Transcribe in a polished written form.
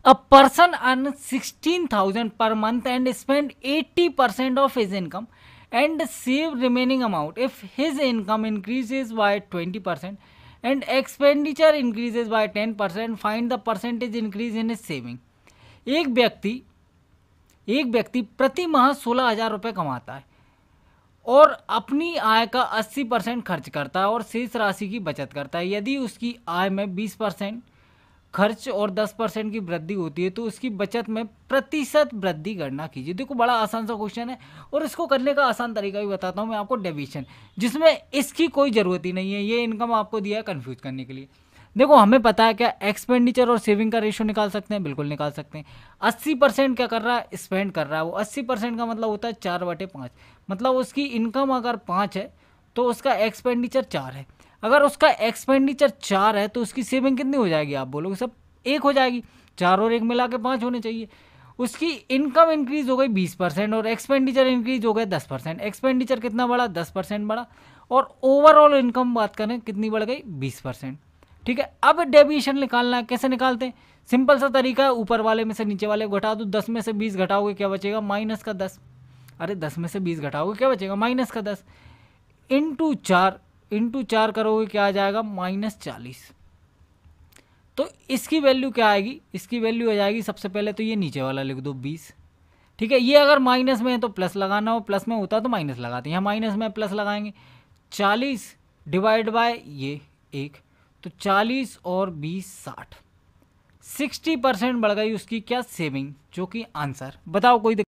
A person earns 16,000 per month and spend 80% of his income and save remaining amount. If his income increases by 20% and expenditure increases by 10%, find the percentage increase in his saving. एक व्यक्ति एक व्यक्ति प्रति माह 16,000 रुपये कमाता है और अपनी आय का 80% खर्च करता है और शेष राशि की बचत करता है। यदि उसकी आय में 20% खर्च और 10% की वृद्धि होती है तो उसकी बचत में प्रतिशत वृद्धि गणना कीजिए। देखो बड़ा आसान सा क्वेश्चन है और इसको करने का आसान तरीका भी बताता हूँ मैं आपको, डेविएशन, जिसमें इसकी कोई ज़रूरत ही नहीं है। ये इनकम आपको दिया है कन्फ्यूज करने के लिए। देखो हमें पता है क्या एक्सपेंडिचर और सेविंग का रेशियो निकाल सकते हैं, बिल्कुल निकाल सकते हैं। 80% क्या कर रहा है, स्पेंड कर रहा है। वो 80% का मतलब होता है 4/5, मतलब उसकी इनकम अगर 5 है तो उसका एक्सपेंडिचर 4 है। अगर उसका एक्सपेंडिचर 4 है तो उसकी सेविंग कितनी हो जाएगी, आप बोलोगे सब 1 हो जाएगी। 4 और 1 मिला के 5 होने चाहिए। उसकी इनकम इंक्रीज हो गई 20% और एक्सपेंडिचर इंक्रीज हो गए 10%। एक्सपेंडिचर कितना बढ़ा, 10% बढ़ा, और ओवरऑल इनकम बात करें कितनी बढ़ गई, 20%। ठीक है, अब डेविएशन निकालना है। कैसे निकालते हैं, सिंपल सा तरीका है, ऊपर वाले में से नीचे वाले को घटा दो। 10 में से 20 घटाओगे क्या बचेगा, माइनस का 10। अरे 10 में से 20 घटाओगे क्या बचेगा, माइनस का 10। इंटू 4 करोगे क्या आ जाएगा, -40। तो इसकी वैल्यू क्या आएगी, इसकी वैल्यू आ जाएगी, सबसे पहले तो ये नीचे वाला लिख दो 20। ठीक है, ये अगर माइनस में है तो प्लस लगाना हो, प्लस में होता तो माइनस लगाते हैं, यहाँ माइनस में प्लस लगाएंगे। 40 डिवाइड बाय ये 1, तो 40 और 20 60। 60% बढ़ गई उसकी क्या, सेविंग, जो कि आंसर। बताओ कोई